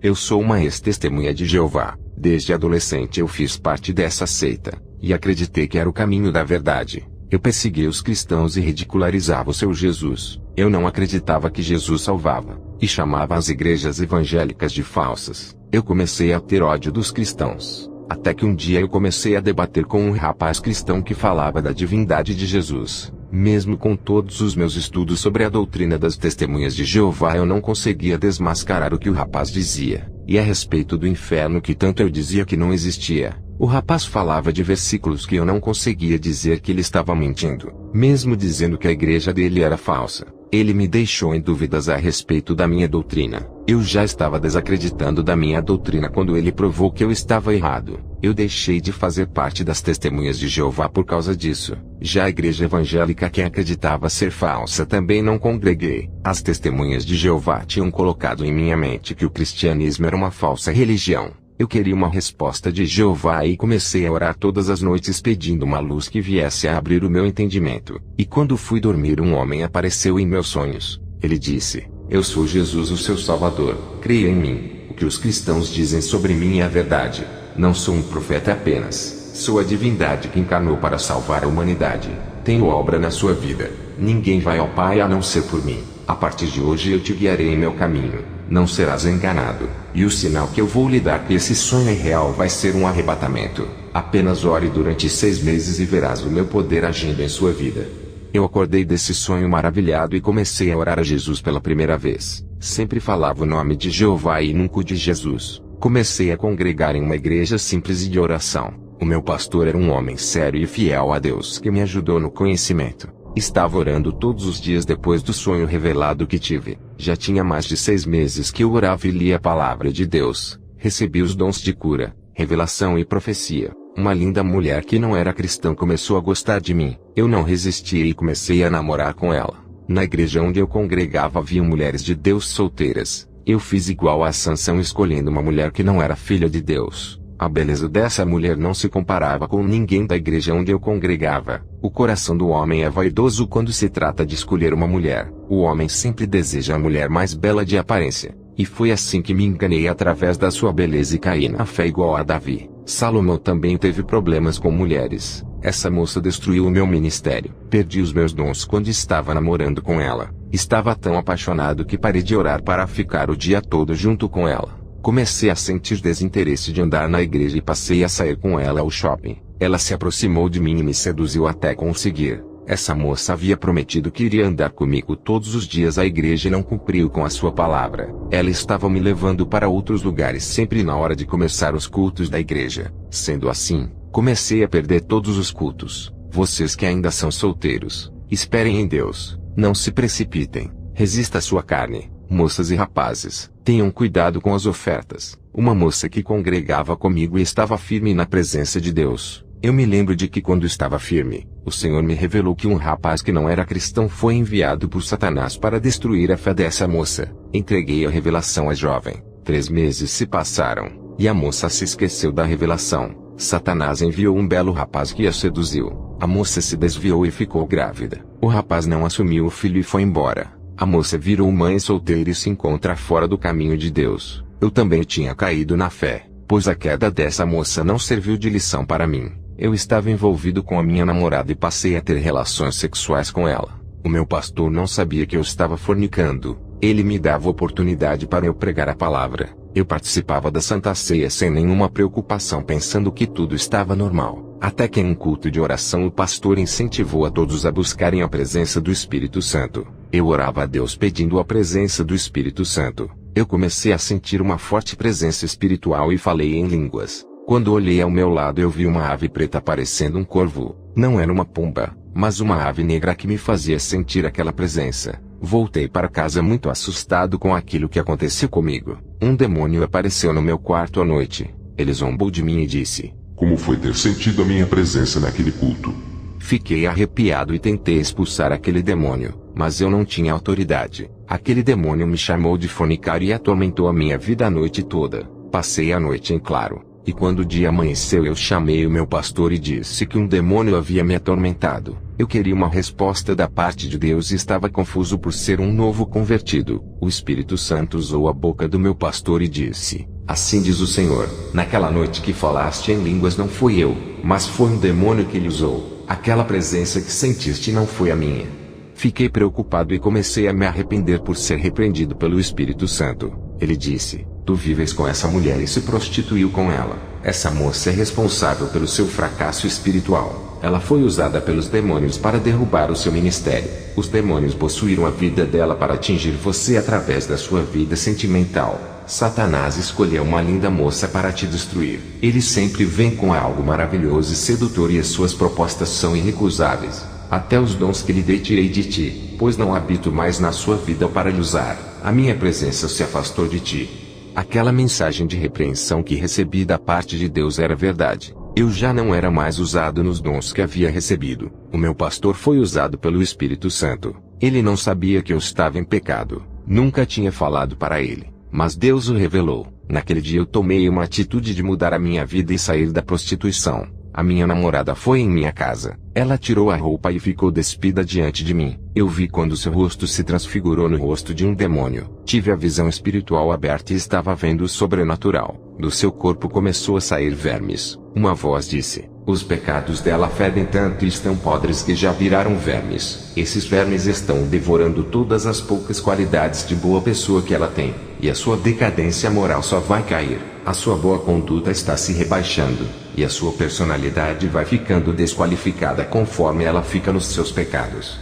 Eu sou uma ex-testemunha de Jeová. Desde adolescente eu fiz parte dessa seita, e acreditei que era o caminho da verdade. Eu persegui os cristãos e ridicularizava o seu Jesus. Eu não acreditava que Jesus salvava, e chamava as igrejas evangélicas de falsas. Eu comecei a ter ódio dos cristãos, até que um dia eu comecei a debater com um rapaz cristão que falava da divindade de Jesus. Mesmo com todos os meus estudos sobre a doutrina das testemunhas de Jeová, eu não conseguia desmascarar o que o rapaz dizia. E a respeito do inferno que tanto eu dizia que não existia, o rapaz falava de versículos que eu não conseguia dizer que ele estava mentindo, mesmo dizendo que a igreja dele era falsa. Ele me deixou em dúvidas a respeito da minha doutrina. Eu já estava desacreditando da minha doutrina quando ele provou que eu estava errado. Eu deixei de fazer parte das testemunhas de Jeová por causa disso. Já a igreja evangélica que acreditava ser falsa também não congreguei. As testemunhas de Jeová tinham colocado em minha mente que o cristianismo era uma falsa religião. Eu queria uma resposta de Jeová e comecei a orar todas as noites pedindo uma luz que viesse a abrir o meu entendimento. E quando fui dormir, um homem apareceu em meus sonhos. Ele disse: "Eu sou Jesus, o seu Salvador. Creia em mim. O que os cristãos dizem sobre mim é a verdade. Não sou um profeta apenas. Sou a divindade que encarnou para salvar a humanidade. Tenho obra na sua vida. Ninguém vai ao Pai a não ser por mim. A partir de hoje eu te guiarei em meu caminho. Não serás enganado. E o sinal que eu vou lhe dar que esse sonho é real vai ser um arrebatamento. Apenas ore durante 6 meses e verás o meu poder agindo em sua vida." Eu acordei desse sonho maravilhado e comecei a orar a Jesus pela primeira vez. Sempre falava o nome de Jeová e nunca o de Jesus. Comecei a congregar em uma igreja simples e de oração. O meu pastor era um homem sério e fiel a Deus que me ajudou no conhecimento. Estava orando todos os dias depois do sonho revelado que tive. Já tinha mais de 6 meses que eu orava e lia a palavra de Deus. Recebi os dons de cura, revelação e profecia. Uma linda mulher que não era cristã começou a gostar de mim. Eu não resisti e comecei a namorar com ela. Na igreja onde eu congregava havia mulheres de Deus solteiras. Eu fiz igual a Sansão, escolhendo uma mulher que não era filha de Deus. A beleza dessa mulher não se comparava com ninguém da igreja onde eu congregava. O coração do homem é vaidoso quando se trata de escolher uma mulher. O homem sempre deseja a mulher mais bela de aparência. E foi assim que me enganei através da sua beleza e caí na fé igual a Davi. Salomão também teve problemas com mulheres. Essa moça destruiu o meu ministério. Perdi os meus dons quando estava namorando com ela. Estava tão apaixonado que parei de orar para ficar o dia todo junto com ela. Comecei a sentir desinteresse de andar na igreja e passei a sair com ela ao shopping. Ela se aproximou de mim e me seduziu até conseguir. Essa moça havia prometido que iria andar comigo todos os dias à igreja e não cumpriu com a sua palavra. Ela estava me levando para outros lugares sempre na hora de começar os cultos da igreja. Sendo assim, comecei a perder todos os cultos. Vocês que ainda são solteiros, esperem em Deus. Não se precipitem. Resista à sua carne. Moças e rapazes, tenham cuidado com as ofertas. Uma moça que congregava comigo e estava firme na presença de Deus. Eu me lembro de que quando estava firme, o Senhor me revelou que um rapaz que não era cristão foi enviado por Satanás para destruir a fé dessa moça. Entreguei a revelação à jovem. 3 meses se passaram, e a moça se esqueceu da revelação. Satanás enviou um belo rapaz que a seduziu. A moça se desviou e ficou grávida. O rapaz não assumiu o filho e foi embora. A moça virou mãe solteira e se encontra fora do caminho de Deus. Eu também tinha caído na fé, pois a queda dessa moça não serviu de lição para mim. Eu estava envolvido com a minha namorada e passei a ter relações sexuais com ela. O meu pastor não sabia que eu estava fornicando. Ele me dava oportunidade para eu pregar a palavra. Eu participava da Santa Ceia sem nenhuma preocupação, pensando que tudo estava normal. Até que em um culto de oração o pastor incentivou a todos a buscarem a presença do Espírito Santo. Eu orava a Deus pedindo a presença do Espírito Santo. Eu comecei a sentir uma forte presença espiritual e falei em línguas. Quando olhei ao meu lado eu vi uma ave preta parecendo um corvo. Não era uma pomba, mas uma ave negra que me fazia sentir aquela presença. Voltei para casa muito assustado com aquilo que aconteceu comigo. Um demônio apareceu no meu quarto à noite. Ele zombou de mim e disse: "Como foi ter sentido a minha presença naquele culto?" Fiquei arrepiado e tentei expulsar aquele demônio, mas eu não tinha autoridade. Aquele demônio me chamou de fornicário e atormentou a minha vida a noite toda. Passei a noite em claro, e quando o dia amanheceu eu chamei o meu pastor e disse que um demônio havia me atormentado. Eu queria uma resposta da parte de Deus e estava confuso por ser um novo convertido. O Espírito Santo usou a boca do meu pastor e disse: assim diz o Senhor, naquela noite que falaste em línguas não fui eu, mas foi um demônio que lhe usou. Aquela presença que sentiste não foi a minha. Fiquei preocupado e comecei a me arrepender por ser repreendido pelo Espírito Santo. Ele disse: tu vives com essa mulher e se prostituiu com ela. Essa moça é responsável pelo seu fracasso espiritual. Ela foi usada pelos demônios para derrubar o seu ministério. Os demônios possuíram a vida dela para atingir você através da sua vida sentimental. Satanás escolheu uma linda moça para te destruir. Ele sempre vem com algo maravilhoso e sedutor e as suas propostas são irrecusáveis. Até os dons que lhe dei tirei de ti, pois não habito mais na sua vida para lhe usar. A minha presença se afastou de ti. Aquela mensagem de repreensão que recebi da parte de Deus era verdade. Eu já não era mais usado nos dons que havia recebido. O meu pastor foi usado pelo Espírito Santo. Ele não sabia que eu estava em pecado. Nunca tinha falado para ele. Mas Deus o revelou. Naquele dia eu tomei uma atitude de mudar a minha vida e sair da prostituição. A minha namorada foi em minha casa. Ela tirou a roupa e ficou despida diante de mim. Eu vi quando seu rosto se transfigurou no rosto de um demônio. Tive a visão espiritual aberta e estava vendo o sobrenatural. Do seu corpo começou a sair vermes. Uma voz disse: os pecados dela fedem tanto e estão podres que já viraram vermes. Esses vermes estão devorando todas as poucas qualidades de boa pessoa que ela tem. E a sua decadência moral só vai cair. A sua boa conduta está se rebaixando. E a sua personalidade vai ficando desqualificada conforme ela fica nos seus pecados.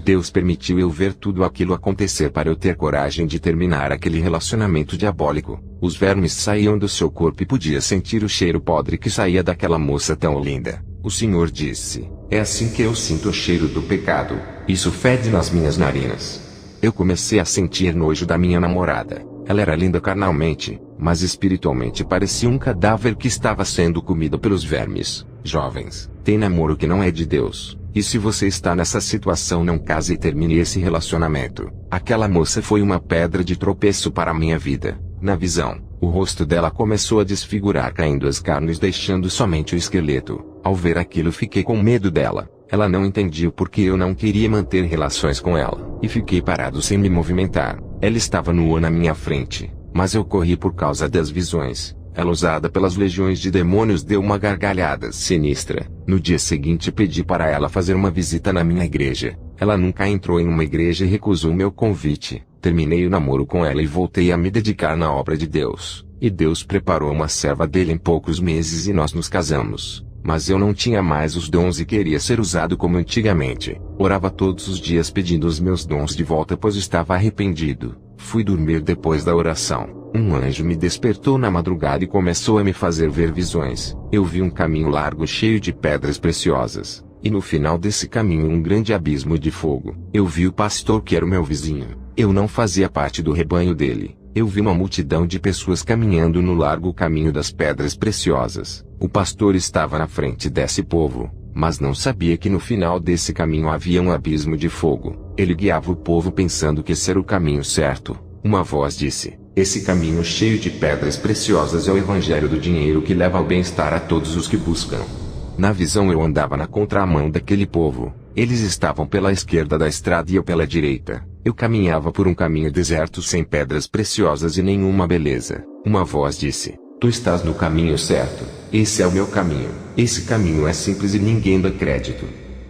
Deus permitiu eu ver tudo aquilo acontecer para eu ter coragem de terminar aquele relacionamento diabólico. Os vermes saíam do seu corpo e podia sentir o cheiro podre que saía daquela moça tão linda. O Senhor disse: é assim que eu sinto o cheiro do pecado. Isso fede nas minhas narinas. Eu comecei a sentir nojo da minha namorada. Ela era linda carnalmente, mas espiritualmente parecia um cadáver que estava sendo comido pelos vermes. Jovens, tem namoro que não é de Deus. E se você está nessa situação, não case e termine esse relacionamento. Aquela moça foi uma pedra de tropeço para a minha vida. Na visão, o rosto dela começou a desfigurar, caindo as carnes, deixando somente o esqueleto. Ao ver aquilo, fiquei com medo dela. Ela não entendia o porquê eu não queria manter relações com ela. E fiquei parado sem me movimentar. Ela estava nua na minha frente, mas eu corri por causa das visões. Ela, usada pelas legiões de demônios, deu uma gargalhada sinistra. No dia seguinte pedi para ela fazer uma visita na minha igreja. Ela nunca entrou em uma igreja e recusou meu convite. Terminei o namoro com ela e voltei a me dedicar na obra de Deus. E Deus preparou uma serva dele em poucos meses e nós nos casamos. Mas eu não tinha mais os dons e queria ser usado como antigamente. Orava todos os dias pedindo os meus dons de volta, pois estava arrependido. Fui dormir depois da oração. Um anjo me despertou na madrugada e começou a me fazer ver visões. Eu vi um caminho largo cheio de pedras preciosas. E no final desse caminho um grande abismo de fogo. Eu vi o pastor que era o meu vizinho. Eu não fazia parte do rebanho dele. Eu vi uma multidão de pessoas caminhando no largo caminho das pedras preciosas. O pastor estava na frente desse povo, mas não sabia que no final desse caminho havia um abismo de fogo. Ele guiava o povo pensando que esse era o caminho certo. Uma voz disse: esse caminho cheio de pedras preciosas é o evangelho do dinheiro que leva ao bem-estar a todos os que buscam. Na visão eu andava na contramão daquele povo. Eles estavam pela esquerda da estrada e eu pela direita. Eu caminhava por um caminho deserto sem pedras preciosas e nenhuma beleza. Uma voz disse: tu estás no caminho certo. Esse é o meu caminho. Esse caminho é simples e ninguém dá crédito.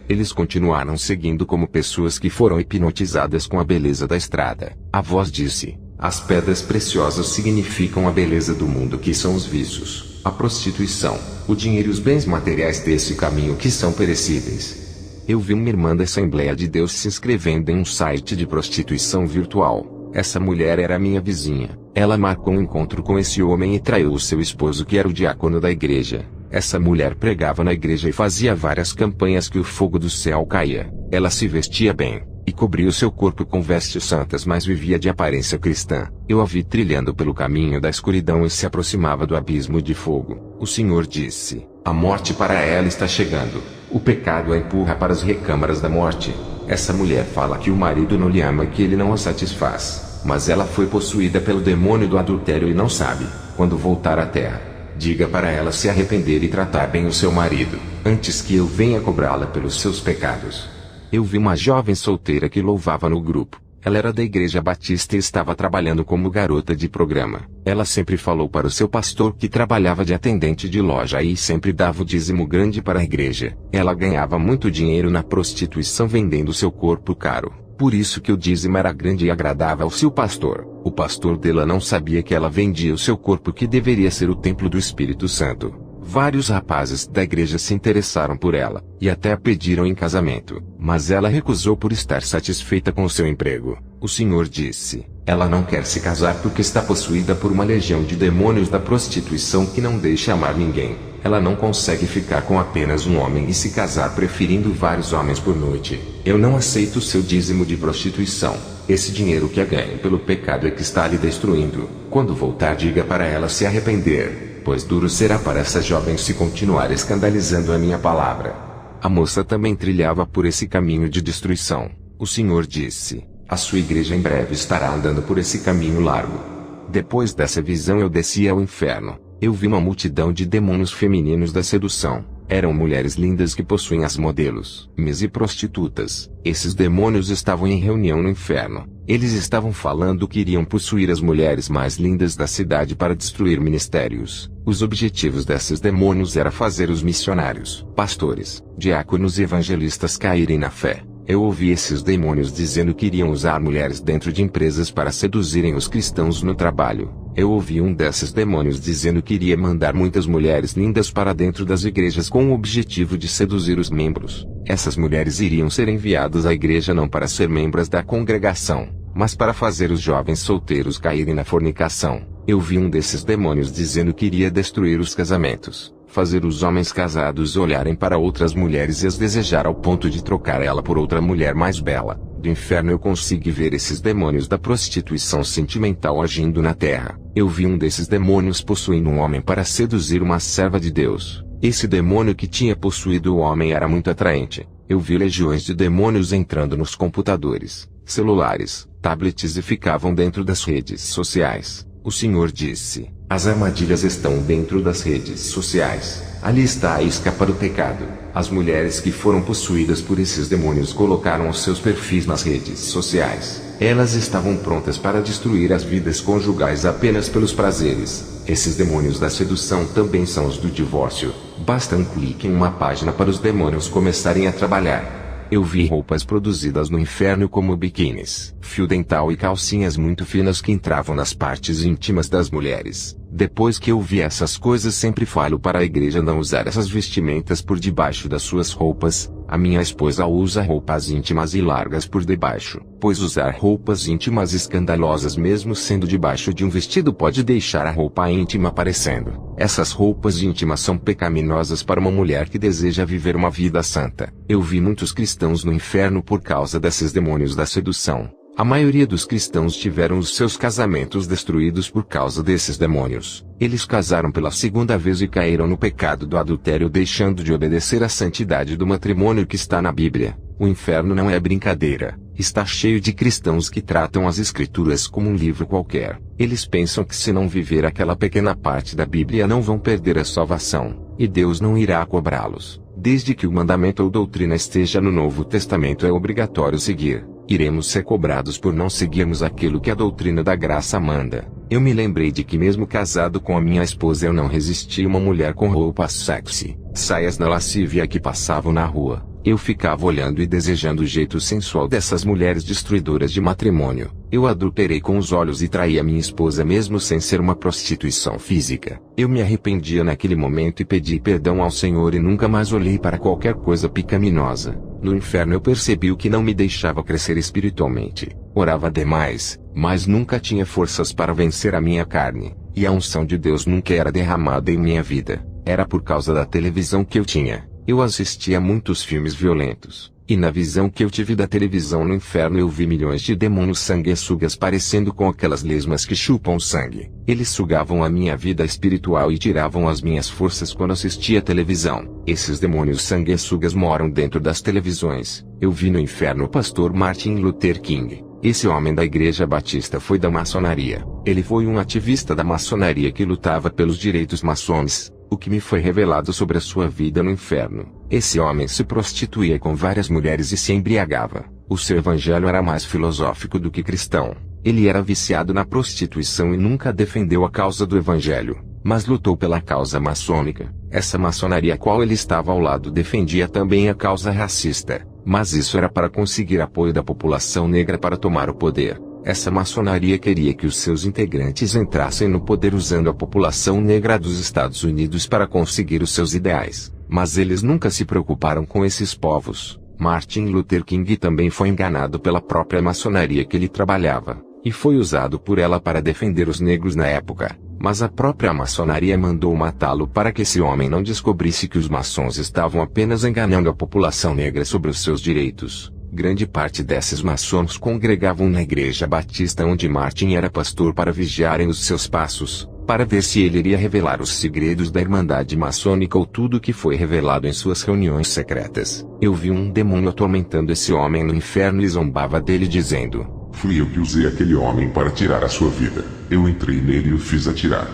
Eles continuaram seguindo como pessoas que foram hipnotizadas com a beleza da estrada. A voz disse: as pedras preciosas significam a beleza do mundo, que são os vícios, a prostituição, o dinheiro e os bens materiais desse caminho que são perecíveis. Eu vi uma irmã da Assembleia de Deus se inscrevendo em um site de prostituição virtual. Essa mulher era minha vizinha. Ela marcou um encontro com esse homem e traiu o seu esposo, que era o diácono da igreja. Essa mulher pregava na igreja e fazia várias campanhas que o fogo do céu caía. Ela se vestia bem e cobria o seu corpo com vestes santas, mas vivia de aparência cristã. Eu a vi trilhando pelo caminho da escuridão e se aproximava do abismo de fogo. O Senhor disse: a morte para ela está chegando. O pecado a empurra para as recâmaras da morte. Essa mulher fala que o marido não lhe ama e que ele não a satisfaz. Mas ela foi possuída pelo demônio do adultério e não sabe. Quando voltar à terra, diga para ela se arrepender e tratar bem o seu marido, antes que eu venha cobrá-la pelos seus pecados. Eu vi uma jovem solteira que louvava no grupo. Ela era da Igreja Batista e estava trabalhando como garota de programa. Ela sempre falou para o seu pastor que trabalhava de atendente de loja e sempre dava o dízimo grande para a igreja. Ela ganhava muito dinheiro na prostituição vendendo seu corpo caro. Por isso que o dízimo era grande e agradável ao seu pastor. O pastor dela não sabia que ela vendia o seu corpo, que deveria ser o templo do Espírito Santo. Vários rapazes da igreja se interessaram por ela, e até a pediram em casamento, mas ela recusou por estar satisfeita com o seu emprego. O Senhor disse: ela não quer se casar porque está possuída por uma legião de demônios da prostituição que não deixa amar ninguém. Ela não consegue ficar com apenas um homem e se casar preferindo vários homens por noite. Eu não aceito o seu dízimo de prostituição. Esse dinheiro que é ganho pelo pecado é que está lhe destruindo. Quando voltar, diga para ela se arrepender, pois duro será para essa jovem se continuar escandalizando a minha palavra. A moça também trilhava por esse caminho de destruição. O Senhor disse: a sua igreja em breve estará andando por esse caminho largo. Depois dessa visão eu desci ao inferno. Eu vi uma multidão de demônios femininos da sedução. Eram mulheres lindas que possuem as modelos, e prostitutas. Esses demônios estavam em reunião no inferno. Eles estavam falando que iriam possuir as mulheres mais lindas da cidade para destruir ministérios. Os objetivos desses demônios era fazer os missionários, pastores, diáconos e evangelistas caírem na fé. Eu ouvi esses demônios dizendo que iriam usar mulheres dentro de empresas para seduzirem os cristãos no trabalho. Eu ouvi um desses demônios dizendo que iria mandar muitas mulheres lindas para dentro das igrejas com o objetivo de seduzir os membros. Essas mulheres iriam ser enviadas à igreja não para ser membros da congregação, mas para fazer os jovens solteiros caírem na fornicação. Eu vi um desses demônios dizendo que iria destruir os casamentos, fazer os homens casados olharem para outras mulheres e as desejar ao ponto de trocar ela por outra mulher mais bela. Do inferno eu consegui ver esses demônios da prostituição sentimental agindo na terra. Eu vi um desses demônios possuindo um homem para seduzir uma serva de Deus. Esse demônio que tinha possuído o homem era muito atraente. Eu vi legiões de demônios entrando nos computadores, celulares, tablets e ficavam dentro das redes sociais. O Senhor disse: as armadilhas estão dentro das redes sociais. Ali está a isca para o pecado. As mulheres que foram possuídas por esses demônios colocaram os seus perfis nas redes sociais. Elas estavam prontas para destruir as vidas conjugais apenas pelos prazeres. Esses demônios da sedução também são os do divórcio. Basta um clique em uma página para os demônios começarem a trabalhar. Eu vi roupas produzidas no inferno como biquínis, fio dental e calcinhas muito finas que entravam nas partes íntimas das mulheres. Depois que eu vi essas coisas, sempre falo para a igreja não usar essas vestimentas por debaixo das suas roupas. A minha esposa usa roupas íntimas e largas por debaixo, pois usar roupas íntimas escandalosas mesmo sendo debaixo de um vestido pode deixar a roupa íntima aparecendo. Essas roupas íntimas são pecaminosas para uma mulher que deseja viver uma vida santa. Eu vi muitos cristãos no inferno por causa desses demônios da sedução. A maioria dos cristãos tiveram os seus casamentos destruídos por causa desses demônios. Eles casaram pela segunda vez e caíram no pecado do adultério, deixando de obedecer à santidade do matrimônio que está na Bíblia. O inferno não é brincadeira. Está cheio de cristãos que tratam as Escrituras como um livro qualquer. Eles pensam que se não viver aquela pequena parte da Bíblia não vão perder a salvação, e Deus não irá cobrá-los. Desde que o mandamento ou doutrina esteja no Novo Testamento é obrigatório seguir. Iremos ser cobrados por não seguirmos aquilo que a doutrina da graça manda. Eu me lembrei de que mesmo casado com a minha esposa eu não resisti a uma mulher com roupas sexy, saias na lascívia que passavam na rua. Eu ficava olhando e desejando o jeito sensual dessas mulheres destruidoras de matrimônio. Eu adulterei com os olhos e traí a minha esposa mesmo sem ser uma prostituição física. Eu me arrependia naquele momento e pedi perdão ao Senhor e nunca mais olhei para qualquer coisa pecaminosa. No inferno eu percebi o que não me deixava crescer espiritualmente. Orava demais, mas nunca tinha forças para vencer a minha carne, e a unção de Deus nunca era derramada em minha vida. Era por causa da televisão que eu tinha. Eu assistia a muitos filmes violentos, e na visão que eu tive da televisão no inferno eu vi milhões de demônios sanguessugas parecendo com aquelas lesmas que chupam sangue. Eles sugavam a minha vida espiritual e tiravam as minhas forças quando assistia televisão. Esses demônios sanguessugas moram dentro das televisões. Eu vi no inferno o pastor Martin Luther King. Esse homem da Igreja Batista foi da maçonaria. Ele foi um ativista da maçonaria que lutava pelos direitos maçons. o que me foi revelado sobre a sua vida no inferno. Esse homem se prostituía com várias mulheres e se embriagava. O seu evangelho era mais filosófico do que cristão. Ele era viciado na prostituição e nunca defendeu a causa do evangelho, mas lutou pela causa maçônica. Essa maçonaria a qual ele estava ao lado defendia também a causa racista, mas isso era para conseguir apoio da população negra para tomar o poder. Essa maçonaria queria que os seus integrantes entrassem no poder usando a população negra dos Estados Unidos para conseguir os seus ideais, mas eles nunca se preocuparam com esses povos. Martin Luther King também foi enganado pela própria maçonaria que ele trabalhava, e foi usado por ela para defender os negros na época, mas a própria maçonaria mandou matá-lo para que esse homem não descobrisse que os maçons estavam apenas enganando a população negra sobre os seus direitos. Grande parte desses maçons congregavam na igreja batista onde Martin era pastor para vigiarem os seus passos, para ver se ele iria revelar os segredos da Irmandade Maçônica ou tudo o que foi revelado em suas reuniões secretas. Eu vi um demônio atormentando esse homem no inferno e zombava dele dizendo: Fui eu que usei aquele homem para tirar a sua vida. Eu entrei nele e o fiz atirar.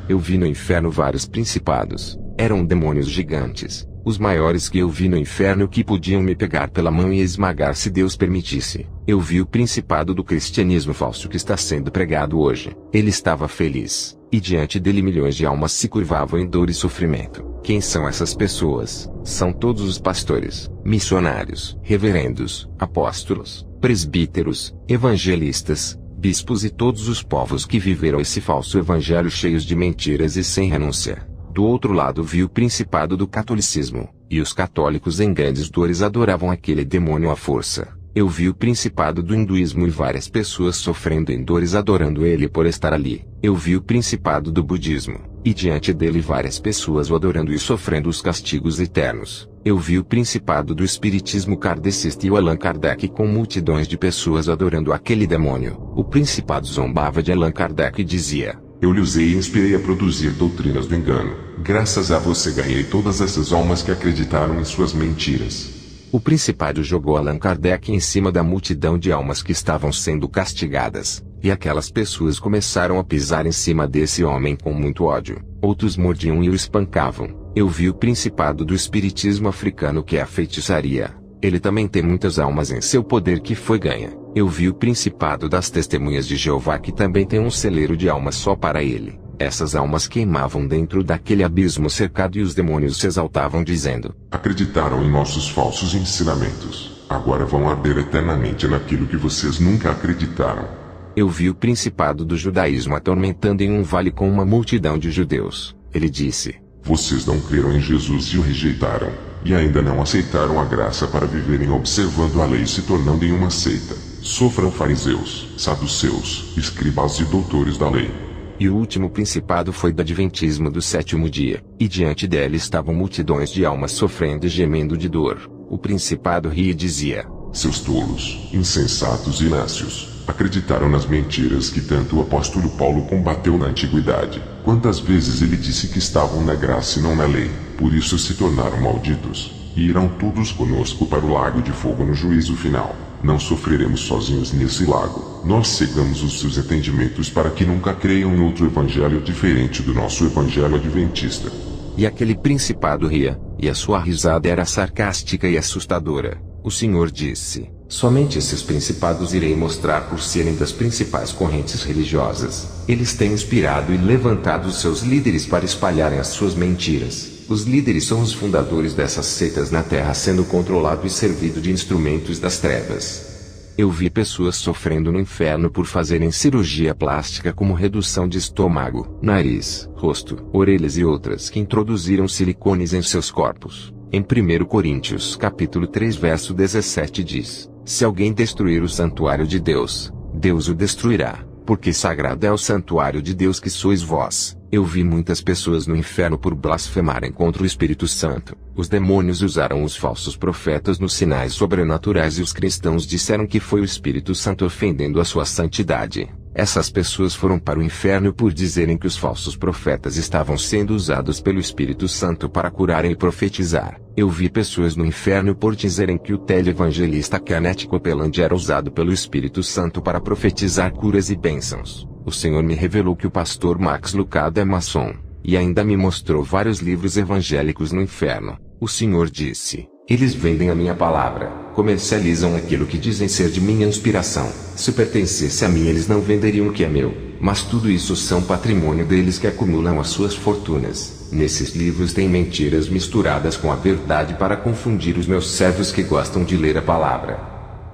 Eu vi no inferno vários principados. Eram demônios gigantes, os maiores que eu vi no inferno que podiam me pegar pela mão e esmagar se Deus permitisse. Eu vi o principado do cristianismo falso que está sendo pregado hoje. Ele estava feliz, e diante dele milhões de almas se curvavam em dor e sofrimento. Quem são essas pessoas? São todos os pastores, missionários, reverendos, apóstolos, presbíteros, evangelistas, bispos e todos os povos que viveram esse falso evangelho cheios de mentiras e sem renúncia. Do outro lado vi o principado do catolicismo, e os católicos em grandes dores adoravam aquele demônio à força. Eu vi o principado do hinduísmo e várias pessoas sofrendo em dores adorando ele por estar ali. Eu vi o principado do budismo, e diante dele várias pessoas o adorando e sofrendo os castigos eternos. Eu vi o principado do espiritismo kardecista e o Allan Kardec com multidões de pessoas adorando aquele demônio. O principado zombava de Allan Kardec e dizia: Eu lhe usei e inspirei a produzir doutrinas do engano. Graças a você ganhei todas essas almas que acreditaram em suas mentiras. O principado jogou Allan Kardec em cima da multidão de almas que estavam sendo castigadas, e aquelas pessoas começaram a pisar em cima desse homem com muito ódio. Outros mordiam e o espancavam. Eu vi o principado do espiritismo africano que é a feitiçaria. Ele também tem muitas almas em seu poder que foi ganha. Eu vi o principado das testemunhas de Jeová que também tem um celeiro de almas só para ele. Essas almas queimavam dentro daquele abismo cercado e os demônios se exaltavam dizendo: Acreditaram em nossos falsos ensinamentos. Agora vão arder eternamente naquilo que vocês nunca acreditaram. Eu vi o principado do judaísmo atormentando em um vale com uma multidão de judeus. Ele disse: Vocês não creram em Jesus e o rejeitaram, e ainda não aceitaram a graça para viverem observando a lei e se tornando em uma seita. Sofram fariseus, saduceus, escribas e doutores da lei. E o último principado foi do adventismo do sétimo dia, e diante dele estavam multidões de almas sofrendo e gemendo de dor. O principado ria e dizia: Seus tolos, insensatos e nácios, acreditaram nas mentiras que tanto o apóstolo Paulo combateu na antiguidade. Quantas vezes ele disse que estavam na graça e não na lei, por isso se tornaram malditos, e irão todos conosco para o lago de fogo no juízo final. Não sofreremos sozinhos nesse lago. Nós cegamos os seus entendimentos para que nunca creiam em outro evangelho diferente do nosso evangelho adventista. E aquele principado ria, e a sua risada era sarcástica e assustadora. O Senhor disse: Somente esses principados irei mostrar por serem das principais correntes religiosas. Eles têm inspirado e levantado os seus líderes para espalharem as suas mentiras. Os líderes são os fundadores dessas seitas na terra sendo controlado e servido de instrumentos das trevas. Eu vi pessoas sofrendo no inferno por fazerem cirurgia plástica como redução de estômago, nariz, rosto, orelhas e outras que introduziram silicones em seus corpos. Em 1 Coríntios capítulo 3 verso 17 diz: Se alguém destruir o santuário de Deus, Deus o destruirá, porque sagrado é o santuário de Deus que sois vós. Eu vi muitas pessoas no inferno por blasfemarem contra o Espírito Santo. Os demônios usaram os falsos profetas nos sinais sobrenaturais e os cristãos disseram que foi o Espírito Santo ofendendo a sua santidade. Essas pessoas foram para o inferno por dizerem que os falsos profetas estavam sendo usados pelo Espírito Santo para curarem e profetizar. Eu vi pessoas no inferno por dizerem que o televangelista Kenneth Copeland era usado pelo Espírito Santo para profetizar curas e bênçãos. O Senhor me revelou que o pastor Max Lucado é maçom. e ainda me mostrou vários livros evangélicos no inferno. O Senhor disse: eles vendem a minha palavra, comercializam aquilo que dizem ser de minha inspiração. Se pertencesse a mim, eles não venderiam o que é meu, mas tudo isso são patrimônio deles que acumulam as suas fortunas. Nesses livros tem mentiras misturadas com a verdade para confundir os meus servos que gostam de ler a palavra.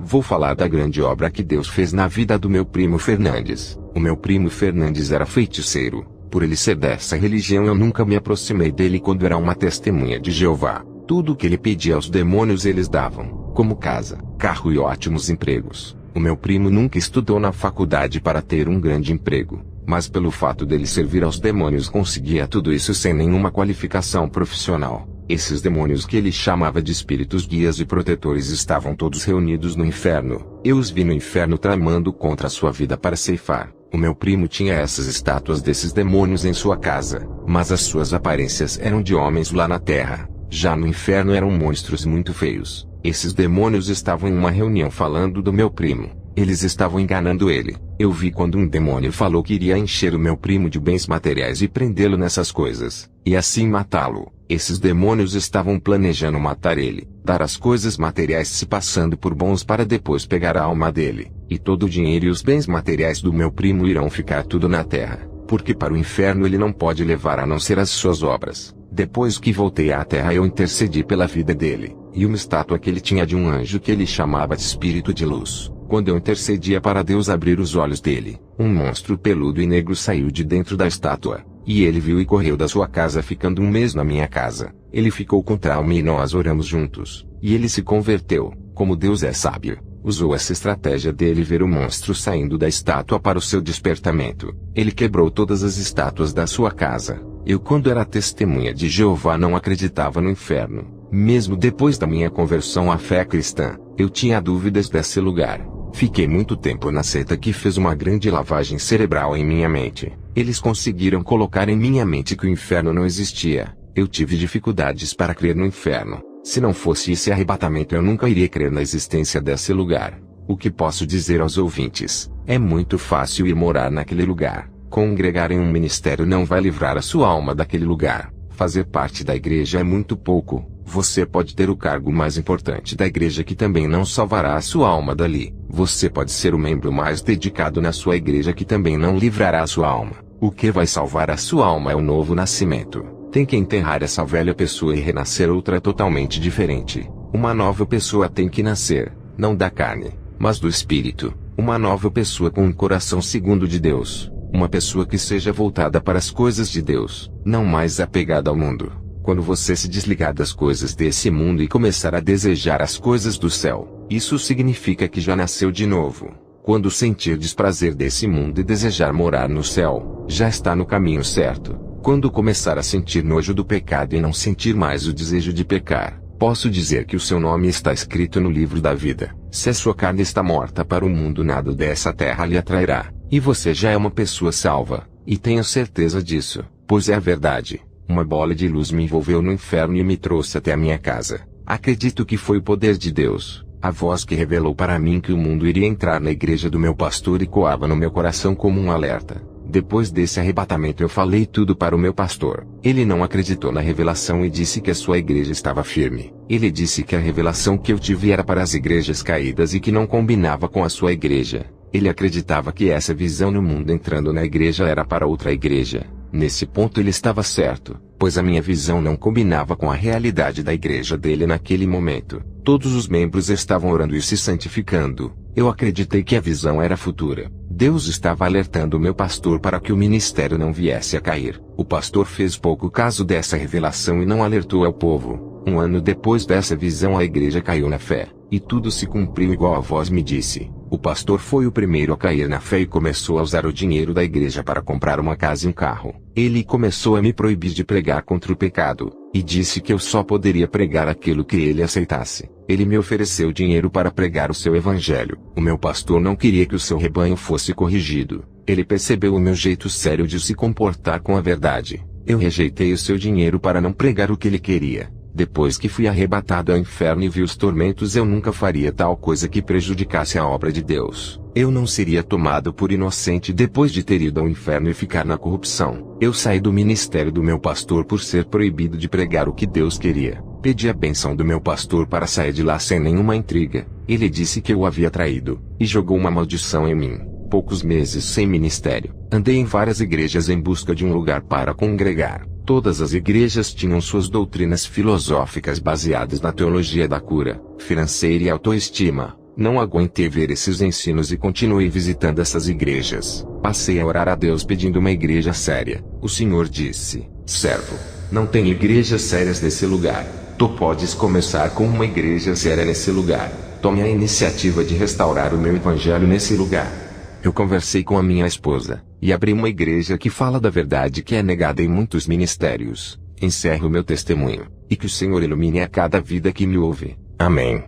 Vou falar da grande obra que Deus fez na vida do meu primo Fernandes. O meu primo Fernandes era feiticeiro. Por ele ser dessa religião, eu nunca me aproximei dele quando era uma testemunha de Jeová. Tudo o que ele pedia aos demônios eles davam, como casa, carro e ótimos empregos. O meu primo nunca estudou na faculdade para ter um grande emprego, mas pelo fato dele servir aos demônios conseguia tudo isso sem nenhuma qualificação profissional. Esses demônios que ele chamava de espíritos guias e protetores estavam todos reunidos no inferno. Eu os vi no inferno tramando contra a sua vida para ceifar. O meu primo tinha essas estátuas desses demônios em sua casa, mas as suas aparências eram de homens lá na terra. Já no inferno eram monstros muito feios. Esses demônios estavam em uma reunião falando do meu primo. Eles estavam enganando ele. Eu vi quando um demônio falou que iria encher o meu primo de bens materiais e prendê-lo nessas coisas, e assim matá-lo. Esses demônios estavam planejando matar ele, dar as coisas materiais se passando por bons para depois pegar a alma dele, e todo o dinheiro e os bens materiais do meu primo irão ficar tudo na terra, porque para o inferno ele não pode levar a não ser as suas obras. Depois que voltei à terra eu intercedi pela vida dele, e uma estátua que ele tinha de um anjo que ele chamava de espírito de luz. Quando eu intercedia para Deus abrir os olhos dele, um monstro peludo e negro saiu de dentro da estátua, e ele viu e correu da sua casa ficando um mês na minha casa. Ele ficou com trauma e nós oramos juntos, e ele se converteu. Como Deus é sábio, usou essa estratégia dele ver o monstro saindo da estátua para o seu despertamento. Ele quebrou todas as estátuas da sua casa. Eu, quando era testemunha de Jeová, não acreditava no inferno. Mesmo depois da minha conversão à fé cristã, eu tinha dúvidas desse lugar. Fiquei muito tempo na seita que fez uma grande lavagem cerebral em minha mente. Eles conseguiram colocar em minha mente que o inferno não existia. Eu tive dificuldades para crer no inferno. Se não fosse esse arrebatamento, eu nunca iria crer na existência desse lugar. O que posso dizer aos ouvintes? É muito fácil ir morar naquele lugar. Congregar em um ministério não vai livrar a sua alma daquele lugar. Fazer parte da igreja é muito pouco. Você pode ter o cargo mais importante da igreja que também não salvará a sua alma dali. Você pode ser o membro mais dedicado na sua igreja que também não livrará a sua alma. O que vai salvar a sua alma é o novo nascimento. Tem que enterrar essa velha pessoa e renascer outra totalmente diferente. Uma nova pessoa tem que nascer, não da carne, mas do espírito. Uma nova pessoa com um coração segundo de Deus. Uma pessoa que seja voltada para as coisas de Deus, não mais apegada ao mundo. Quando você se desligar das coisas desse mundo e começar a desejar as coisas do céu, isso significa que já nasceu de novo. Quando sentir desprazer desse mundo e desejar morar no céu, já está no caminho certo. Quando começar a sentir nojo do pecado e não sentir mais o desejo de pecar, posso dizer que o seu nome está escrito no livro da vida. Se a sua carne está morta para o mundo, nada dessa terra lhe atrairá. E você já é uma pessoa salva, e tenho certeza disso, pois é a verdade. Uma bola de luz me envolveu no inferno e me trouxe até a minha casa. Acredito que foi o poder de Deus, a voz que revelou para mim que o mundo iria entrar na igreja do meu pastor e coava no meu coração como um alerta. Depois desse arrebatamento eu falei tudo para o meu pastor. Ele não acreditou na revelação e disse que a sua igreja estava firme. Ele disse que a revelação que eu tive era para as igrejas caídas e que não combinava com a sua igreja. Ele acreditava que essa visão no mundo entrando na igreja era para outra igreja. Nesse ponto ele estava certo, pois a minha visão não combinava com a realidade da igreja dele naquele momento. Todos os membros estavam orando e se santificando. Eu acreditei que a visão era futura. Deus estava alertando o meu pastor para que o ministério não viesse a cair. O pastor fez pouco caso dessa revelação e não alertou ao povo. Um ano depois dessa visão a igreja caiu na fé, e tudo se cumpriu igual a voz me disse. O pastor foi o primeiro a cair na fé e começou a usar o dinheiro da igreja para comprar uma casa e um carro. Ele começou a me proibir de pregar contra o pecado, e disse que eu só poderia pregar aquilo que ele aceitasse. Ele me ofereceu dinheiro para pregar o seu evangelho. O meu pastor não queria que o seu rebanho fosse corrigido. Ele percebeu o meu jeito sério de se comportar com a verdade. Eu rejeitei o seu dinheiro para não pregar o que ele queria. Depois que fui arrebatado ao inferno e vi os tormentos, eu nunca faria tal coisa que prejudicasse a obra de Deus. Eu não seria tomado por inocente depois de ter ido ao inferno e ficar na corrupção. Eu saí do ministério do meu pastor por ser proibido de pregar o que Deus queria. Pedi a bênção do meu pastor para sair de lá sem nenhuma intriga. Ele disse que eu o havia traído, e jogou uma maldição em mim. Poucos meses sem ministério, andei em várias igrejas em busca de um lugar para congregar. Todas as igrejas tinham suas doutrinas filosóficas baseadas na teologia da cura, financeira e autoestima. Não aguentei ver esses ensinos e continuei visitando essas igrejas. Passei a orar a Deus pedindo uma igreja séria. O Senhor disse: servo, não tem igrejas sérias nesse lugar. Tu podes começar com uma igreja séria nesse lugar. Tome a iniciativa de restaurar o meu evangelho nesse lugar. Eu conversei com a minha esposa, e abri uma igreja que fala da verdade que é negada em muitos ministérios. Encerro meu testemunho, e que o Senhor ilumine a cada vida que me ouve. Amém.